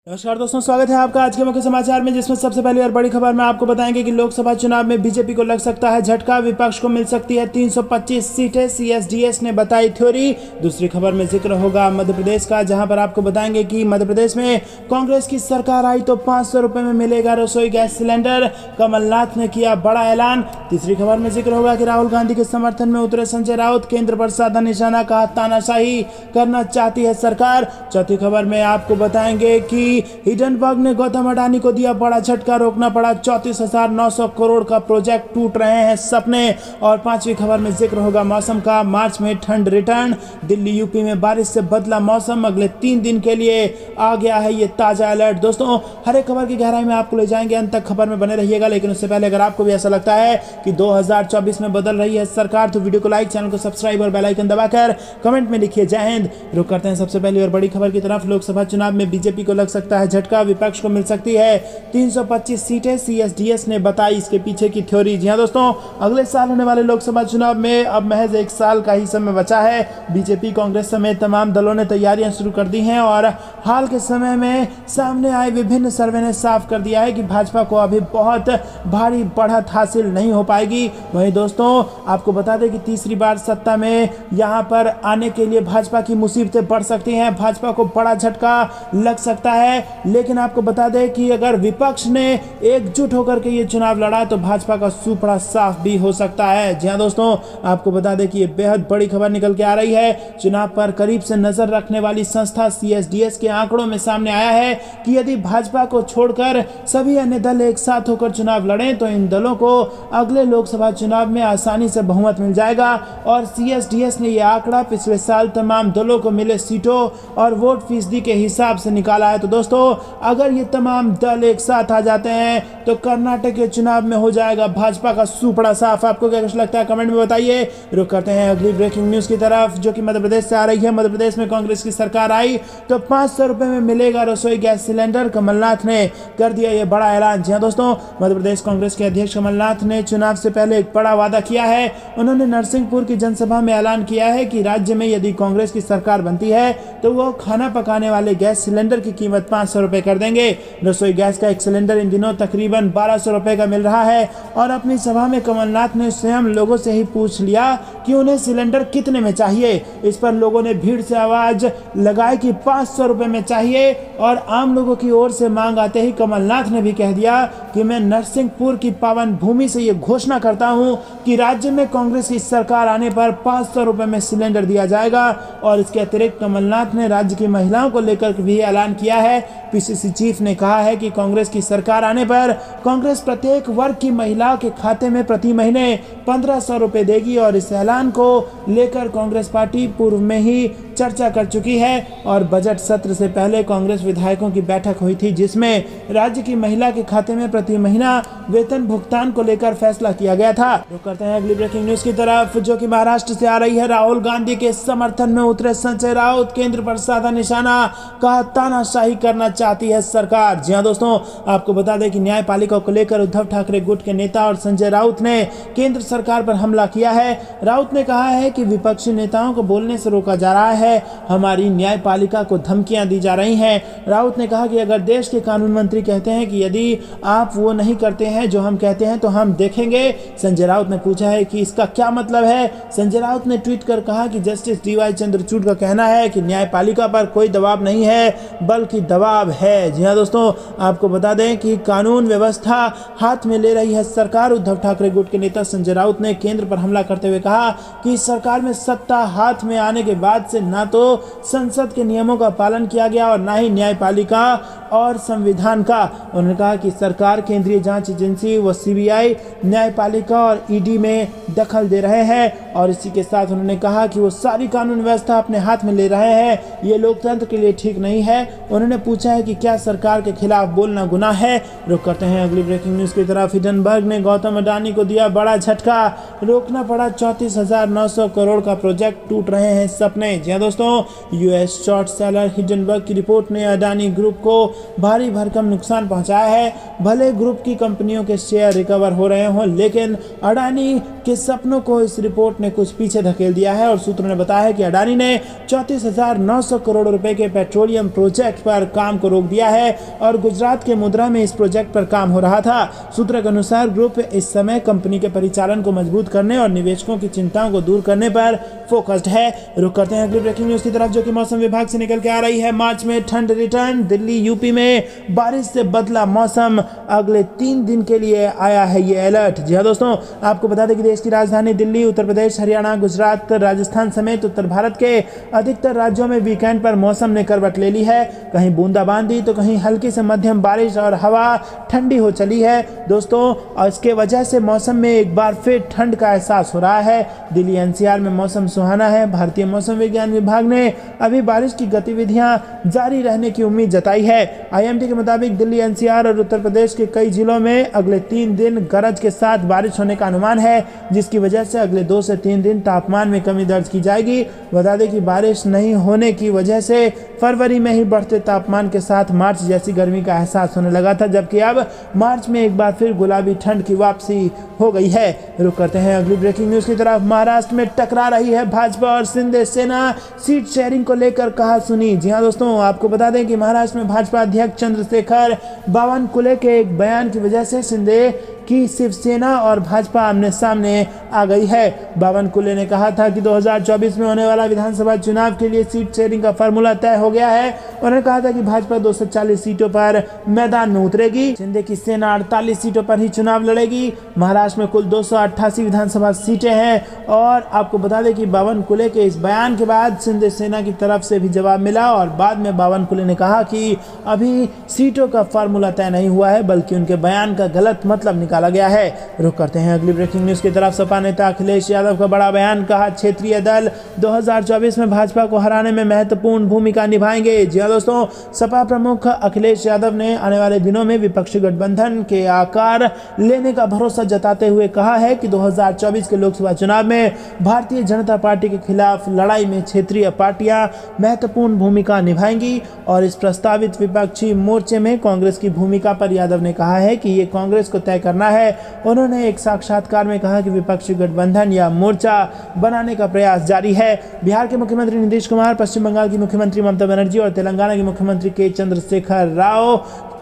नमस्कार दोस्तों, स्वागत है आपका आज के मुख्य समाचार में, जिसमें सबसे पहली और बड़ी खबर में आपको बताएंगे कि लोकसभा चुनाव में बीजेपी को लग सकता है झटका, विपक्ष को मिल सकती है 325 सीटें, सीएसडीएस ने बताई थ्योरी। दूसरी खबर में जिक्र होगा मध्य प्रदेश का, जहां पर आपको बताएंगे कि मध्य प्रदेश में कांग्रेस की सरकार आई तो 500 रुपए में मिलेगा रसोई गैस सिलेंडर, कमलनाथ ने किया बड़ा ऐलान। तीसरी खबर में जिक्र होगा कि राहुल गांधी के समर्थन में उतरे संजय राउत, केंद्र पर साधा निशाना, कहा तानाशाही करना चाहती है सरकार। चौथी खबर में आपको बताएंगे कि हिडनबर्ग ने गौतम अडानी को दिया बड़ा झटका, रोकना पड़ा 34,900 करोड़ का प्रोजेक्ट, टूट रहे हैं सपने। और पांचवी खबर में जिक्र होगा मौसम का, मार्च में ठंड रिटर्न, दिल्ली यूपी में बारिश से बदला मौसम, अगले 3 दिन के लिए आ गया है ये ताजा अलर्ट। दोस्तों, हर एक खबर की गहराई में आपको ले जाएंगे, अंत तक खबर में बने रहिएगा। लेकिन उससे पहले अगर आपको भी ऐसा लगता है कि 2024 में बदल रही है सरकार, तो वीडियो को लाइक, चैनल को सब्सक्राइब और बेल आइकन दबाकर कमेंट में लिखिए जय हिंद। रुक करते हैं सबसे पहली और बड़ी खबर की तरफ। लोकसभा चुनाव में बीजेपी को लग सकता है झटका, विपक्ष को मिल सकती है 325 सीटें, सीएसडीएस ने बताई इसके पीछे की थ्योरी। जी हां दोस्तों, अगले साल होने वाले लोकसभा चुनाव में अब महज 1 साल का ही समय बचा है। बीजेपी, कांग्रेस समेत तमाम दलों ने तैयारियां शुरू कर दी हैं और हाल के समय में सामने आए विभिन्न सर्वे ने साफ कर दिया है कि भाजपा को अभी बहुत भारी बढ़त हासिल नहीं हो पाएगी। वहीं दोस्तों, आपको बता दें कि तीसरी बार सत्ता में यहां पर आने के लिए भाजपा की मुसीबतें बढ़ सकती हैं, भाजपा को बड़ा झटका लग सकता है। लेकिन आपको बता दें कि अगर विपक्ष ने एकजुट होकर के ये चुनाव लड़ा तो भाजपा का सुपड़ा साफ भी हो सकता है। जी हां दोस्तों, आपको बता दें कि ये बेहद बड़ी खबर निकल के आ रही है। चुनाव पर करीब से नजर रखने वाली संस्था सीएसडीएस के आंकड़ों में सामने आया है कि यदि भाजपा को छोड़कर सभी अन्य दल एक साथ होकर चुनाव लड़ें तो इन दलों को अगले लोकसभा चुनाव में आसानी से बहुमत मिल जाएगा। और सीएसडीएस ने यह आंकड़ा पिछले साल तमाम दलों को मिले सीटों और वोट फीसदी के हिसाब से निकाला है। तो दोस्तों, अगर ये तमाम दल एक साथ आ जाते हैं तो कर्नाटक के चुनाव में हो जाएगा भाजपा का सुपड़ा साफ। आपको क्या कुछ लगता है कमेंट में बताइए। रुक करते हैं अगली ब्रेकिंग न्यूज की तरफ, जो कि मध्य प्रदेश से आ रही है। मध्य प्रदेश में कांग्रेस की सरकार आई तो 500 रुपए में मिलेगा रसोई गैस सिलेंडर, कमलनाथ ने कर दिया ये बड़ा ऐलान। जी हां दोस्तों, मध्य प्रदेश कांग्रेस के अध्यक्ष कमलनाथ ने चुनाव से पहले एक बड़ा वादा किया है। उन्होंने नरसिंहपुर की जनसभा में ऐलान किया है कि राज्य में यदि कांग्रेस की सरकार बनती है तो वो खाना पकाने वाले गैस सिलेंडर की कीमत 500 रुपए कर देंगे। रसोई गैस का एक सिलेंडर इन दिनों तकरीबन 1200 रुपए का मिल रहा है। और अपनी सभा में कमलनाथ ने स्वयं लोगों से ही पूछ लिया कि उन्हें सिलेंडर कितने में चाहिए। इस पर लोगों ने भीड़ से आवाज लगाई कि 500 रुपए में चाहिए। और आम लोगों की ओर से मांग आते ही कमलनाथ ने भी कह दिया कि मैं नरसिंहपुर की पावन भूमि से ये घोषणा करता हूं कि राज्य में कांग्रेस की सरकार आने पर 500 रुपए में सिलेंडर दिया जाएगा। और इसके अतिरिक्त कमलनाथ ने राज्य की महिलाओं को लेकर भी ऐलान किया है। पीसीसी चीफ ने कहा है कि कांग्रेस की सरकार आने पर कांग्रेस प्रत्येक वर्ग की महिला के खाते में प्रति महीने 1500 रुपए देगी। और इस ऐलान को लेकर कांग्रेस पार्टी पूर्व में ही चर्चा कर चुकी है। और बजट सत्र से पहले कांग्रेस विधायकों की बैठक हुई थी, जिसमें राज्य की महिला के खाते में प्रति महीना वेतन भुगतान को लेकर फैसला किया गया था। रुक करते हैं अगली ब्रेकिंग न्यूज की तरफ, जो कि महाराष्ट्र से आ रही है। राहुल गांधी के समर्थन में उतरे संजय राउत, केंद्र पर साधा निशाना, कहा तानाशाही करना चाहती है सरकार। जी हां दोस्तों, आपको बता दें कि न्यायपालिका को लेकर उद्धव ठाकरे गुट के नेता और संजय राउत ने केंद्र सरकार पर हमला किया है। राउत ने कहा है कि विपक्षी नेताओं को बोलने से रोका जा रहा है, हमारी न्यायपालिका को धमकियां दी जा रही हैं। राउत ने कहा कि अगर देश के कानून मंत्री कहते हैं कि यदि आप वो नहीं करते हैं जो हम कहते हैं तो हम देखेंगे। संजय राउत ने पूछा है कि इसका क्या मतलब है। संजय राउत ने ट्वीट कर कहा कि जस्टिस डीवाई चंद्रचूड़ का कहना है कि न्यायपालिका पर कोई दबाव नहीं है बल्कि दबाव है। जी हां दोस्तों, आपको बता दें कि कानून व्यवस्था हाथ में ले रही है सरकार। उद्धव ठाकरे गुट के नेता संजय राउत ने केंद्र पर हमला करते हुए कहा कि सरकार में सत्ता हाथ में आने के बाद से ना तो संसद के नियमों का पालन किया गया और ना ही न्यायपालिका और संविधान का। उन्होंने कहा कि सरकार केंद्रीय जांच एजेंसी व सीबीआई, न्यायपालिका और ईडी में दखल दे रहे हैं। और इसी के साथ उन्होंने कहा कि वो सारी कानून व्यवस्था अपने हाथ में ले रहे हैं, ये लोकतंत्र के लिए ठीक नहीं है। उन्होंने पूछा है कि क्या सरकार के खिलाफ बोलना गुनाह है। रुक करते हैं अगली ब्रेकिंग न्यूज की तरफ। हिडनबर्ग ने गौतम अडानी को दिया बड़ा झटका, रोकना पड़ा 34,900 करोड़ का प्रोजेक्ट, टूट रहे हैं सपने। जी हां दोस्तों, यूएस शॉर्ट सेलर हिडनबर्ग की रिपोर्ट ने अडानी ग्रुप को भारी भरकम नुकसान पहुंचाया है। भले ग्रुप की कंपनियों के शेयर रिकवर हो रहे हों, लेकिन अडानी के सपनों को इस रिपोर्ट ने कुछ पीछे धकेल दिया है और सूत्रों ने बताया है कि अडानी ने 34,900 करोड़ रुपए के पेट्रोलियम प्रोजेक्ट पर काम को रोक दिया है और गुजरात के मुद्रा में इस प्रोजेक्ट पर काम हो रहा था। सूत्रों के अनुसार ग्रुप इस समय कंपनी के परिचालन को मजबूत करने और निवेशकों की चिंताओं को दूर करने पर फोकस्ड है। रुक करते हैं अगली ब्रेकिंग न्यूज की तरफ, जो कि मौसम विभाग से निकल के आ रही है। मार्च में ठंड रिटर्न, दिल्ली यूपी में बारिश से बदला मौसम, अगले 3 दिन के लिए आया है ये अलर्ट। जी हाँ दोस्तों, आपको बता दें कि देश की राजधानी दिल्ली, उत्तर प्रदेश, हरियाणा, गुजरात, राजस्थान समेत उत्तर भारत के अधिकतर राज्यों में वीकेंड पर मौसम ने करवट ले ली है। कहीं बूंदाबांदी तो कहीं हल्की से मध्यम बारिश और हवा ठंडी हो चली है दोस्तों, और इसके वजह से मौसम में एक बार फिर ठंड का एहसास हो रहा है। दिल्ली एनसीआर में मौसम सुहाना है। भारतीय मौसम विज्ञान विभाग ने अभी बारिश की गतिविधियां जारी रहने की उम्मीद जताई है। आईएमडी के मुताबिक दिल्ली एनसीआर और उत्तर प्रदेश के कई जिलों में अगले 3 दिन गरज के साथ बारिश होने का अनुमान है, जिसकी वजह से अगले 2 से 3 दिन तापमान में कमी दर्ज की जाएगी। बता दें कि बारिश नहीं होने की वजह से फरवरी में ही बढ़ते तापमान के साथ मार्च जैसी गर्मी का एहसास होने लगा था, जबकि अब मार्च में एक बार फिर गुलाबी ठंड की वापसी हो गई है। रुक करते हैं अगली ब्रेकिंग न्यूज की तरफ। महाराष्ट्र में टकरा रही है भाजपा और शिंदे सेना, सीट शेयरिंग को लेकर कहा सुनी। जी हाँ दोस्तों, आपको बता दें कि महाराष्ट्र में भाजपा अध्यक्ष चंद्रशेखर बावनकुले के एक बयान की वजह से शिंदे कि शिवसेना और भाजपा आमने सामने आ गई है। बावनकुले ने कहा था कि 2024 में होने वाला विधानसभा चुनाव के लिए सीट शेयरिंग का फार्मूला तय हो गया है। उन्होंने कहा था कि भाजपा 240 सीटों पर मैदान में उतरेगी, शिंदे की सेना 48 सीटों पर ही चुनाव लड़ेगी। महाराष्ट्र में कुल 288 विधानसभा सीटें हैं और आपको बता दें कि बावनकुले के इस बयान के बाद शिंदे सेना की तरफ से भी जवाब मिला और बाद में बावनकुले ने कहा कि अभी सीटों का फार्मूला तय नहीं हुआ है, बल्कि उनके बयान का गलत मतलब निकाला गया है। रुक करते हैं अगली ब्रेकिंग न्यूज की तरफ। सपा नेता अखिलेश यादव का बड़ा बयान, कहा क्षेत्रीय दल 2024 में भाजपा को हराने में महत्वपूर्ण भूमिका निभाएंगे। जी हां दोस्तों, सपा प्रमुख अखिलेश यादव ने आने वाले दिनों में विपक्षी गठबंधन के आकार लेने का भरोसा जताते हुए कहा है कि 2024 के लोकसभा चुनाव में भारतीय जनता पार्टी के खिलाफ लड़ाई में क्षेत्रीय पार्टियां महत्वपूर्ण भूमिका निभाएंगी और इस प्रस्तावित विपक्षी मोर्चे में कांग्रेस की भूमिका पर यादव ने कहा है कि ये कांग्रेस को तय करना है। उन्होंने एक साक्षात्कार में कहा कि विपक्षी गठबंधन या मोर्चा बनाने का प्रयास जारी है। बिहार के मुख्यमंत्री नीतीश कुमार, पश्चिम बंगाल की मुख्यमंत्री ममता बनर्जी और तेलंगाना के मुख्यमंत्री के चंद्रशेखर राव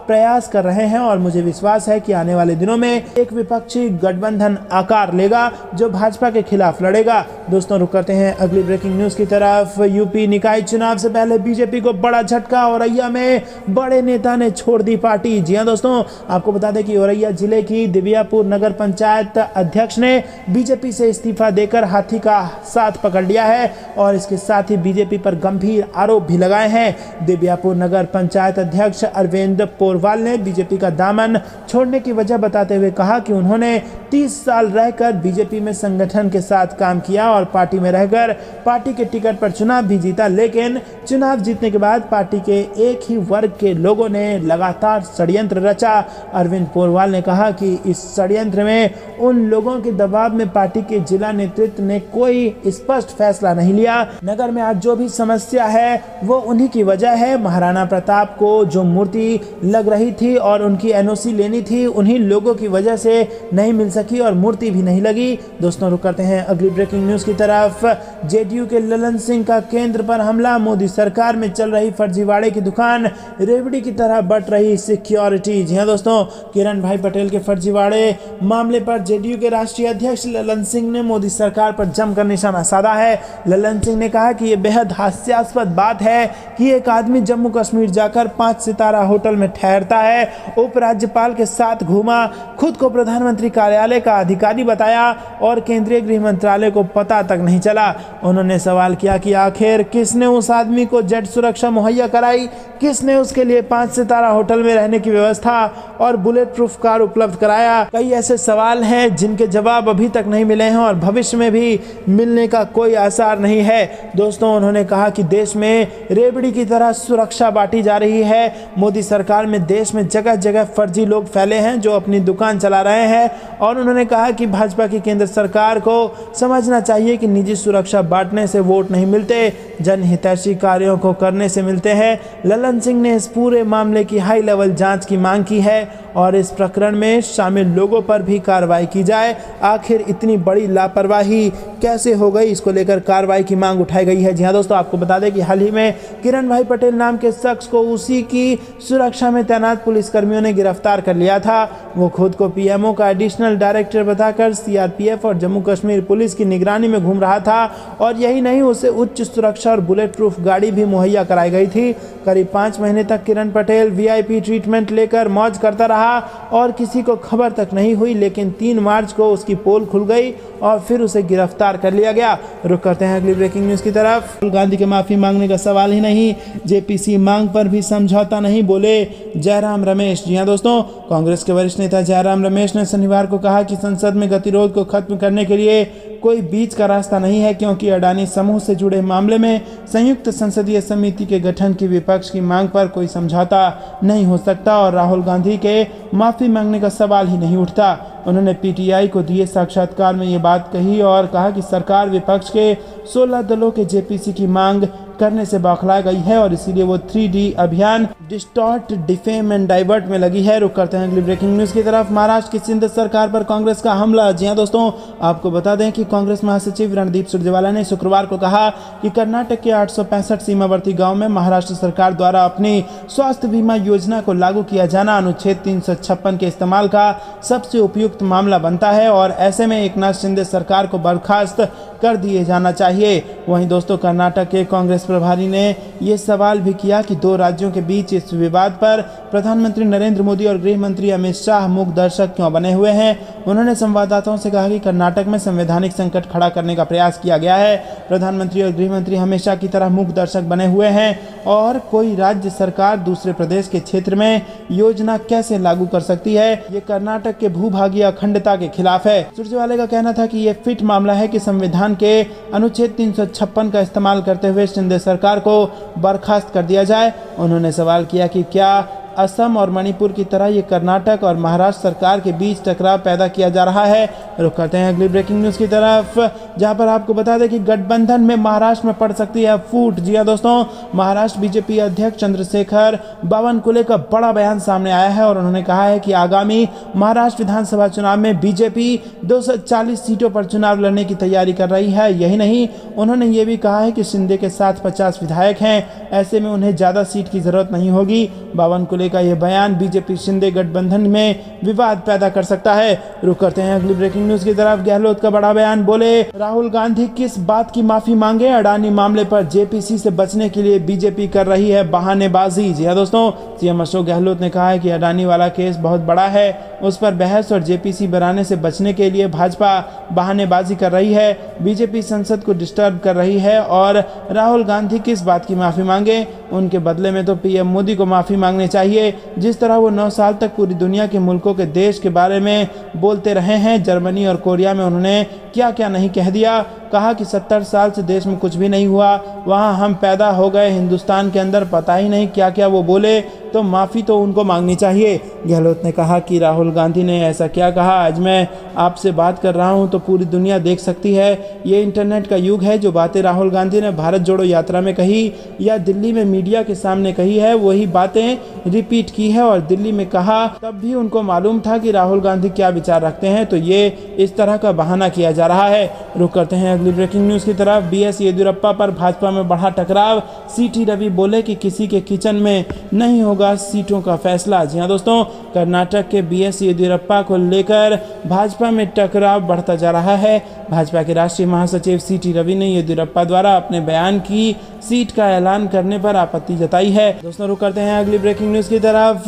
प्रयास कर रहे हैं और मुझे विश्वास है कि आने वाले दिनों में एक विपक्षी गठबंधन आकार लेगा जो भाजपा के खिलाफ लड़ेगा। दोस्तों, रुक करते हैं अगली ब्रेकिंग न्यूज की तरफ। यूपी निकाय चुनाव से पहले बीजेपी को बड़ा झटका, औरैया में बड़े नेता ने छोड़ दी पार्टी। जी हां दोस्तों, आपको बता दें कि औरैया जिले की दिव्यापुर नगर पंचायत अध्यक्ष ने बीजेपी से इस्तीफा देकर हाथी का साथ पकड़ लिया है और इसके साथ ही बीजेपी पर गंभीर आरोप भी लगाए हैं। दिव्यापुर नगर पंचायत अध्यक्ष अरविंद पोरवाल ने बीजेपी का दामन छोड़ने की वजह बताते हुए कहा कि उन्होंने 30 साल रहकर बीजेपी में संगठन के साथ काम किया और पार्टी में रहकर पार्टी के टिकट पर चुनाव भी जीता, लेकिन चुनाव जीतने के बाद पार्टी के एक ही वर्ग के लोगों ने लगातार षड्यंत्र रचा। अरविंद पोरवाल ने कहा कि इस षड्यंत्र में उन लोगों के दबाव में पार्टी के जिला नेतृत्व ने कोई स्पष्ट फैसला नहीं लिया। नगर में आज जो भी समस्या है वो उन्हीं की वजह है। महाराणा प्रताप को जो मूर्ति लग रही थी और उनकी एनओसी लेनी थी, उन्हीं लोगों की वजह से नहीं मिल सकी और मूर्ति भी नहीं लगी। दोस्तों, रुक करते हैं अगली ब्रेकिंग न्यूज की तरफ। जेडीयू के ललन सिंह का केंद्र पर हमला, मोदी सरकार में चल रही फर्जीवाड़े की दुकान, रेवड़ी की तरह बट रही सिक्योरिटी। जी हां दोस्तों, किरण भाई पटेल के फर्जीवाड़े मामले पर जेडीयू के राष्ट्रीय अध्यक्ष ललन सिंह ने मोदी सरकार पर जमकर निशाना साधा है। ललन सिंह ने कहा कि यह बेहद हास्यास्पद बात है कि एक आदमी जम्मू कश्मीर जाकर 5 सितारा होटल में ठहरता है, उपराज्यपाल के साथ घूमा, खुद को प्रधानमंत्री कार्यालय का अधिकारी बताया और केंद्रीय गृह मंत्रालय को पता तक नहीं चला। उन्होंने सवाल किया कि आखिर किसने उस आदमी को जेट सुरक्षा मुहैया कराई, किसने उसके लिए 5 सितारा होटल में रहने की व्यवस्था और बुलेट प्रूफ कार उपलब्ध कराया। कई ऐसे सवाल हैं जिनके जवाब अभी तक नहीं मिले हैं और भविष्य में भी मिलने का कोई आसार नहीं है। दोस्तों, उन्होंने कहा कि देश में रेवड़ी की तरह सुरक्षा बांटी जा रही है। मोदी सरकार में देश में जगह जगह फर्जी लोग फैले हैं जो अपनी दुकान दुकान चला रहे हैं। और उन्होंने कहा कि भाजपा की केंद्र सरकार को समझना चाहिए कि निजी सुरक्षा बांटने से वोट नहीं मिलते, जनहितैषी कार्यों को करने से मिलते हैं। ललन सिंह ने इस पूरे मामले की हाई लेवल जांच की मांग की है और इस प्रकरण में शामिल लोगों पर भी कार्रवाई की जाए। आखिर इतनी बड़ी लापरवाही कैसे हो गई, इसको लेकर कार्रवाई की मांग उठाई गई है। जी हाँ दोस्तों, आपको बता दें कि हाल ही में किरण भाई पटेल नाम के शख्स को उसी की सुरक्षा में तैनात पुलिसकर्मियों ने गिरफ्तार कर लिया था। वो खुद को पीएमओ का एडिशनल डायरेक्टर बताकर सीआरपीएफ और जम्मू कश्मीर पुलिस की निगरानी में घूम रहा था। और यही नहीं, उसे उच्च सुरक्षा और बुलेट प्रूफ गाड़ी भी मुहैया कराई गई थी। करीब 5 महीने तक किरण पटेल वीआईपी ट्रीटमेंट लेकर मौज करता रहा और किसी को खबर तक नहीं हुई, लेकिन 3 मार्च को उसकी पोल खुल गई और फिर उसे गिरफ्तार कर लिया गया। रुक करते हैं अगली ब्रेकिंग न्यूज की तरफ। राहुल गांधी के माफी मांगने का सवाल ही नहीं, जेपीसी मांग पर भी समझौता नहीं, बोले जयराम रमेश। जी हां दोस्तों, कांग्रेस के वरिष्ठ नेता जयराम रमेश ने शनिवार को कहा कि संसद में गतिरोध को खत्म करने के लिए कोई बीच का रास्ता नहीं है, क्योंकि अडानी समूह से जुड़े मामले में संयुक्त संसदीय समिति के गठन की विपक्ष की मांग पर कोई समझौता नहीं हो सकता और राहुल गांधी के माफी मांगने का सवाल ही नहीं उठता। उन्होंने पीटीआई को दिए साक्षात्कार में ये बात कही और कहा कि सरकार विपक्ष के 16 दलों के जेपीसी की मांग करने से बौखला गई है और इसीलिए वो 3D अभियान डिस्टॉर्ट, डिफेम एंड डाइवर्ट में लगी है। रुक करते हैं अगली ब्रेकिंग न्यूज की तरफ। महाराष्ट्र की सिंध सरकार पर कांग्रेस का हमला। जी हां दोस्तों, आपको बता दें कि कांग्रेस महासचिव रणदीप सुरजेवाला ने शुक्रवार को कहा कि कर्नाटक के 865 सीमावर्ती गांव में महाराष्ट्र सरकार द्वारा अपनी स्वास्थ्य बीमा योजना को लागू किया जाना अनुच्छेद 356 के इस्तेमाल का सबसे उपयुक्त मामला बनता है और ऐसे में एकनाथ शिंदे सरकार को बर्खास्त कर दिए जाना चाहिए। वहीं दोस्तों, कर्नाटक के कांग्रेस प्रभारी ने यह सवाल भी किया कि 2 राज्यों के बीच इस विवाद पर प्रधानमंत्री नरेंद्र मोदी और गृह मंत्री अमित शाह मूक दर्शक क्यों बने हुए हैं। उन्होंने संवाददाताओं से कहा कि कर्नाटक में संवैधानिक संकट खड़ा करने का प्रयास किया गया है। प्रधानमंत्री और गृह मंत्री हमेशा की तरह मूक दर्शक बने हुए हैं और कोई राज्य सरकार दूसरे प्रदेश के क्षेत्र में योजना कैसे लागू कर सकती है, ये कर्नाटक के भूभागीय अखंडता के खिलाफ है। सुरजेवाला का कहना था कि यह फिट मामला है कि संविधान के अनुच्छेद 356 का इस्तेमाल करते हुए शिंदे सरकार को बर्खास्त कर दिया जाए। उन्होंने सवाल किया कि क्या असम और मणिपुर की तरह ये कर्नाटक और महाराष्ट्र सरकार के बीच टकराव पैदा किया जा रहा है। रुक करते हैं अगली ब्रेकिंग न्यूज की तरफ, जहां पर आपको बता दें कि गठबंधन में महाराष्ट्र में पड़ सकती है फूट। जी हां दोस्तों, महाराष्ट्र बीजेपी अध्यक्ष चंद्रशेखर बावनकुले का बड़ा बयान सामने आया है और उन्होंने कहा है कि आगामी महाराष्ट्र विधानसभा चुनाव में बीजेपी 240 सीटों पर चुनाव लड़ने की तैयारी कर रही है। यही नहीं, उन्होंने ये भी कहा है कि शिंदे के साथ 50 विधायक हैं, ऐसे में उन्हें ज्यादा सीट की जरूरत नहीं होगी। बावनकुले का यह बयान बीजेपी शिंदे गठबंधन में विवाद पैदा कर सकता है। रुक करते हैं अगली ब्रेकिंग न्यूज की तरफ। गहलोत का बड़ा बयान, बोले राहुल गांधी किस बात की माफी मांगे, अडानी मामले पर जेपीसी से बचने के लिए बीजेपी कर रही है बहानेबाजी। जी हां दोस्तों, सीएम अशोक गहलोत ने कहा है कि अडानी वाला केस बहुत बड़ा है, उस पर बहस और जेपीसी बनाने से बचने के लिए भाजपा बहानेबाजी कर रही है, बीजेपी संसद को डिस्टर्ब कर रही है और राहुल गांधी किस बात की माफी मांगे, उनके बदले में तो पीएम मोदी को माफी मांगनी चाहिए। जिस तरह वो 9 साल तक पूरी दुनिया के मुल्कों के देश के बारे में बोलते रहे हैं, जर्मनी और कोरिया में उन्होंने क्या क्या नहीं कह दिया। कहा कि 70 साल से देश में कुछ भी नहीं हुआ, वहां हम पैदा हो गए, हिंदुस्तान के अंदर पता ही नहीं क्या क्या वो बोले, तो माफ़ी तो उनको मांगनी चाहिए। गहलोत ने कहा कि राहुल गांधी ने ऐसा क्या कहा, आज मैं आपसे बात कर रहा हूं तो पूरी दुनिया देख सकती है। ये इंटरनेट का युग है, जो बातें राहुल गांधी ने भारत जोड़ो यात्रा में कही या दिल्ली में मीडिया के सामने कही है, वही बातें रिपीट की है और दिल्ली में कहा, तब भी उनको मालूम था कि राहुल गांधी क्या विचार रखते हैं, तो ये इस तरह का बहाना किया जा रहा है। रुक करते हैं अगली ब्रेकिंग न्यूज़ की तरफ। बीएस येदियुरप्पा पर भाजपा में बढ़ा टकराव, सीटी रवि बोले कि किसी के किचन में नहीं होगा सीटों का फैसला। जी हाँ दोस्तों, कर्नाटक के बीएस येदियुरप्पा को लेकर भाजपा में टकराव बढ़ता जा रहा है। भाजपा के राष्ट्रीय महासचिव सीटी रवि ने येदियुरप्पा द्वारा अपने बयान की सीट का ऐलान करने पर आपत्ति जताई है। दोस्तों रुक करते हैं अगली ब्रेकिंग न्यूज़ की तरफ।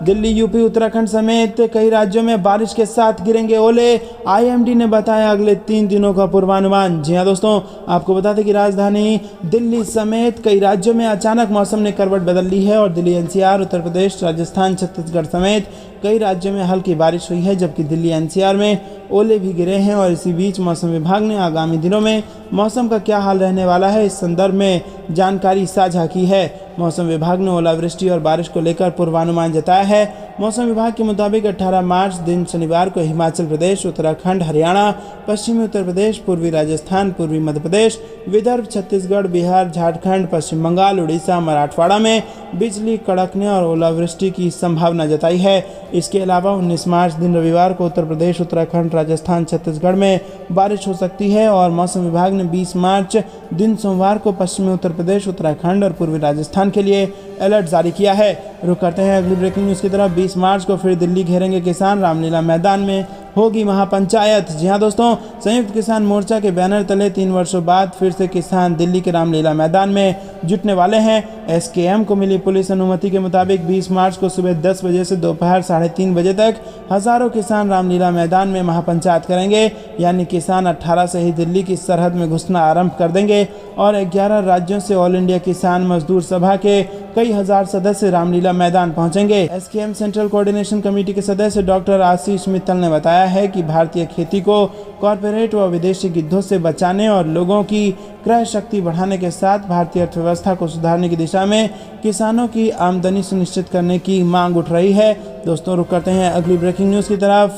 दिल्ली, यूपी, उत्तराखंड समेत कई राज्यों में बारिश के साथ गिरेंगे ओले, आईएमडी ने बताया अगले 3 दिनों का पूर्वानुमान। जी हाँ दोस्तों, आपको बता दें कि राजधानी दिल्ली समेत कई राज्यों में अचानक मौसम ने करवट बदल ली है और दिल्ली, एनसीआर, उत्तर प्रदेश, राजस्थान, छत्तीसगढ़ समेत कई राज्यों में हल्की बारिश हुई है, जबकि दिल्ली एनसीआर में ओले भी गिरे हैं। और इसी बीच मौसम विभाग ने आगामी दिनों में मौसम का क्या हाल रहने वाला है, इस संदर्भ में जानकारी साझा की है। मौसम विभाग ने ओलावृष्टि और बारिश को लेकर पूर्वानुमान जताया है। मौसम विभाग के मुताबिक 18 मार्च दिन शनिवार को हिमाचल प्रदेश, उत्तराखंड, हरियाणा, पश्चिमी उत्तर प्रदेश, पूर्वी राजस्थान, पूर्वी मध्य प्रदेश, विदर्भ, छत्तीसगढ़, बिहार, झारखंड, पश्चिम बंगाल, उड़ीसा, मराठवाड़ा में बिजली कड़कने और ओलावृष्टि की संभावना जताई है। इसके अलावा 19 मार्च दिन रविवार को उत्तर प्रदेश, उत्तराखंड, राजस्थान, छत्तीसगढ़ में बारिश हो सकती है। और मौसम विभाग ने 20 मार्च दिन सोमवार को पश्चिमी उत्तर प्रदेश, उत्तराखंड और पूर्वी राजस्थान के लिए अलर्ट जारी किया है। रुक करते हैं अगली ब्रेकिंग न्यूज़ की तरफ। 20 मार्च को फिर दिल्ली घेरेंगे किसान, रामलीला मैदान में होगी महापंचायत। जी हां दोस्तों, संयुक्त किसान मोर्चा के बैनर तले 3 वर्षों बाद फिर से किसान दिल्ली के रामलीला मैदान में जुटने वाले हैं। एसकेएम को मिली पुलिस अनुमति के मुताबिक 20 मार्च को सुबह 10 बजे से दोपहर 3:30 बजे तक हजारों किसान रामलीला मैदान में महापंचायत करेंगे। यानी किसान 18 से ही दिल्ली की सरहद में घुसना आरंभ कर देंगे और 11 राज्यों से ऑल इंडिया किसान मजदूर सभा के कई हजार सदस्य रामलीला मैदान पहुंचेंगे। एसकेएम सेंट्रल कोऑर्डिनेशन कमेटी के सदस्य डॉक्टर आशीष मित्तल ने बताया है कि भारतीय खेती को कॉरपोरेट व विदेशी गिद्धों से बचाने और लोगों की क्रय शक्ति बढ़ाने के साथ भारतीय अर्थव्यवस्था को सुधारने की दिशा में किसानों की आमदनी सुनिश्चित करने की मांग उठ रही है। दोस्तों, रुक करते हैं अगली ब्रेकिंग न्यूज़ की तरफ।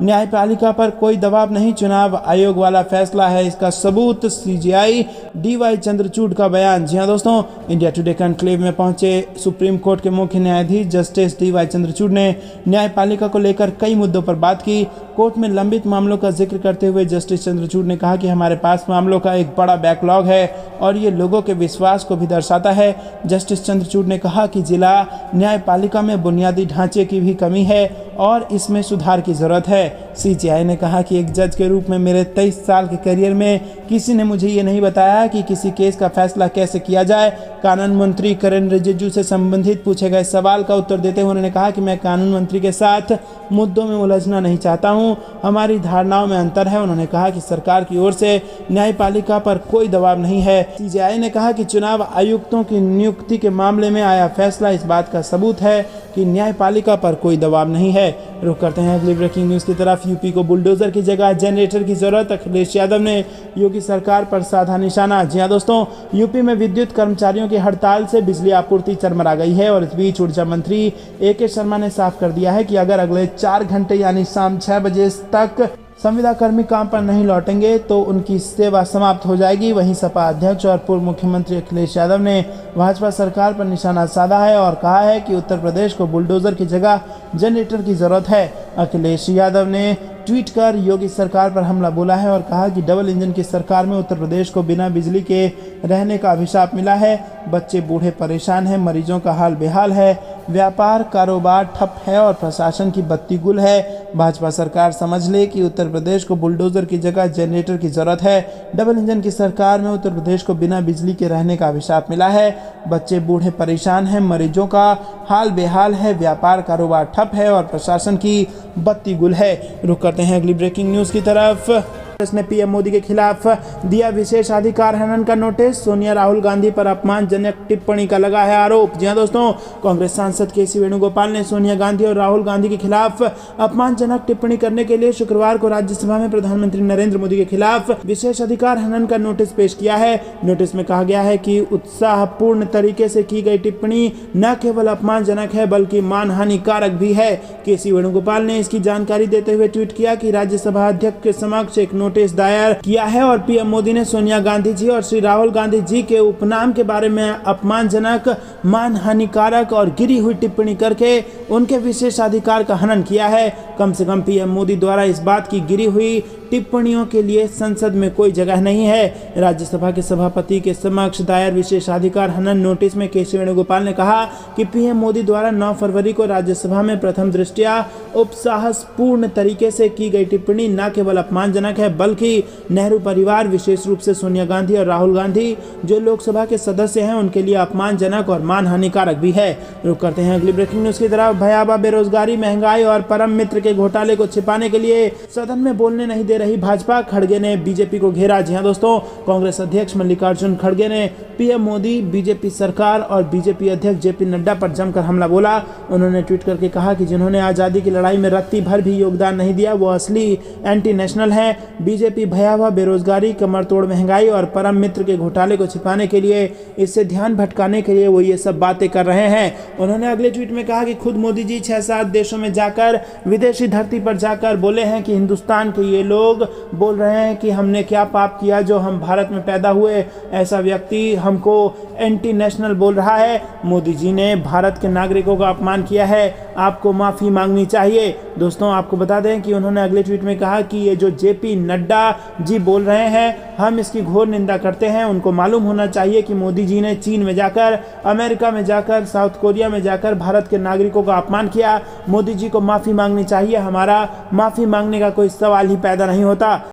न्यायपालिका पर कोई दबाव नहीं, चुनाव आयोग वाला फैसला है इसका सबूत, सीजेआई डीवाई चंद्रचूड़ का बयान। जी हां दोस्तों, इंडिया टुडे कॉन्क्लेव में पहुंचे सुप्रीम कोर्ट के मुख्य न्यायाधीश जस्टिस डीवाई चंद्रचूड़ ने न्यायपालिका को लेकर कई मुद्दों पर बात की। कोर्ट में लंबित मामलों का जिक्र करते हुए जस्टिस चंद्रचूड़ ने कहा कि हमारे पास मामलों का एक बड़ा बैकलॉग है और ये लोगों के विश्वास को भी दर्शाता है। जस्टिस चंद्रचूड़ ने कहा कि जिला न्यायपालिका में बुनियादी ढांचे की भी कमी है और इसमें सुधार की जरूरत है। सीजेआई ने कहा कि एक जज के रूप में मेरे 23 साल के करियर में किसी ने मुझे ये नहीं बताया कि किसी केस का फैसला कैसे किया जाए। कानून मंत्री किरेन रिजिजू से संबंधित पूछे गए सवाल का उत्तर देते हुए उन्होंने कहा कि मैं कानून मंत्री के साथ मुद्दों में उलझना नहीं चाहता हूं, हमारी धारणाओं में अंतर है। उन्होंने कहा कि सरकार की ओर से न्यायपालिका पर कोई दबाव नहीं है। सीजेआई ने कहा कि चुनाव आयुक्तों की नियुक्ति के मामले में आया फैसला इस बात का सबूत है कि न्यायपालिका पर कोई दबाव नहीं है। रुक करते हैं अगली ब्रेकिंग न्यूज़ की तरफ। यूपी को बुलडोजर की जगह जनरेटर की जरूरत, अखिलेश यादव ने योगी सरकार पर साधा निशाना। जी हां दोस्तों, यूपी में विद्युत कर्मचारियों की हड़ताल से बिजली आपूर्ति चरमरा गई है और इस बीच ऊर्जा मंत्री ए.के. शर्मा ने साफ कर दिया है कि अगर अगले 4 घंटे यानी शाम 6 बजे तक संविदा कर्मी काम पर नहीं लौटेंगे तो उनकी सेवा समाप्त हो जाएगी। वहीं सपा अध्यक्ष और पूर्व मुख्यमंत्री अखिलेश यादव ने भाजपा सरकार पर निशाना साधा है और कहा है कि उत्तर प्रदेश को बुलडोजर की जगह जनरेटर की जरूरत है। अखिलेश यादव ने ट्वीट कर योगी सरकार पर हमला बोला है और कहा कि डबल इंजन की सरकार में उत्तर प्रदेश को बिना बिजली के रहने का अभिशाप मिला है। बच्चे बूढ़े परेशान हैं, मरीजों का हाल बेहाल है, व्यापार कारोबार ठप है और प्रशासन की बत्ती गुल है। भाजपा सरकार समझ ले कि उत्तर प्रदेश को बुलडोजर की जगह जनरेटर की जरूरत है। डबल इंजन की सरकार में उत्तर प्रदेश को बिना बिजली के रहने का अभिशाप मिला है। बच्चे बूढ़े परेशान हैं, मरीजों का हाल बेहाल है, व्यापार कारोबार ठप है और प्रशासन की बत्ती गुल है। रुक करते हैं अगली ब्रेकिंग न्यूज़ की तरफ। कांग्रेस ने पीएम मोदी के खिलाफ दिया विशेषाधिकार हनन का नोटिस, सोनिया राहुल गांधी पर अपमानजनक टिप्पणी का लगा है आरोप। जी हां दोस्तों, कांग्रेस सांसद के.सी. वेणुगोपाल ने सोनिया गांधी और राहुल गांधी के खिलाफ अपमानजनक टिप्पणी करने के लिए शुक्रवार को राज्यसभा में प्रधानमंत्री नरेंद्र मोदी के खिलाफ विशेषाधिकार हनन का नोटिस पेश किया है। नोटिस में कहा गया है कि उत्साहपूर्ण तरीके से की गई टिप्पणी न केवल अपमानजनक है बल्कि मानहानिकारक भी है। के.सी. वेणुगोपाल ने इसकी जानकारी देते हुए ट्वीट किया कि राज्यसभा अध्यक्ष के समक्ष एक नोटिस दायर किया है और पीएम मोदी ने सोनिया गांधी जी और श्री राहुल गांधी जी के उपनाम के बारे में अपमानजनक, मानहानिकारक और गिरी हुई टिप्पणी करके उनके विशेषाधिकार का हनन किया है। कम से कम पीएम मोदी द्वारा इस बात की गिरी हुई टिप्पणियों के लिए संसद में कोई जगह नहीं है। राज्यसभा के सभापति के समक्ष दायर विशेषाधिकार हनन नोटिस में के.सी. वेणुगोपाल ने कहा कि पीएम मोदी द्वारा 9 फरवरी को राज्यसभा में प्रथम दृष्टया उपसाहसपूर्ण तरीके से की गई टिप्पणी न केवल अपमानजनक है बल्कि नेहरू परिवार, विशेष रूप से सोनिया गांधी और राहुल गांधी जो लोकसभा के सदस्य हैं, उनके लिए अपमानजनक और मानहानिकारक भी है। रुक करते हैं अगली ब्रेकिंग न्यूज की तरफ। भयावह बेरोजगारी, महंगाई और परम मित्र के घोटाले को छिपाने के लिए सदन में बोलने नहीं दे दे रही भाजपा, खड़गे ने बीजेपी को घेरा। जी हां दोस्तों, कांग्रेस अध्यक्ष मल्लिकार्जुन खड़गे ने पीएम मोदी, बीजेपी सरकार और बीजेपी अध्यक्ष जेपी नड्डा पर जमकर हमला बोला। उन्होंने ट्वीट करके कहा कि जिन्होंने आज़ादी की लड़ाई में रत्ती भर भी योगदान नहीं दिया वो असली एंटी नेशनल है। बीजेपी भयावह बेरोजगारी, कमरतोड़ महंगाई और परम मित्र के घोटाले को छिपाने के लिए, इससे ध्यान भटकाने के लिए वो ये सब बातें कर रहे हैं। उन्होंने अगले ट्वीट में कहा कि खुद मोदी जी 6-7 देशों में जाकर, विदेशी धरती पर जाकर बोले हैं कि हिंदुस्तान के ये लोग बोल रहे हैं कि हमने क्या पाप किया जो हम भारत में पैदा हुए। ऐसा व्यक्ति हमको एंटी नेशनल बोल रहा है। मोदी जी ने भारत के नागरिकों का अपमान किया है, आपको माफ़ी मांगनी चाहिए। दोस्तों, आपको बता दें कि उन्होंने अगले ट्वीट में कहा कि ये जो जेपी नड्डा जी बोल रहे हैं, हम इसकी घोर निंदा करते हैं। उनको मालूम होना चाहिए कि मोदी जी ने चीन में जाकर, अमेरिका में जाकर, साउथ कोरिया में जाकर भारत के नागरिकों का अपमान किया। मोदी जी को माफ़ी मांगनी चाहिए। हमारा माफ़ी मांगने का कोई सवाल ही पैदा नहीं होता।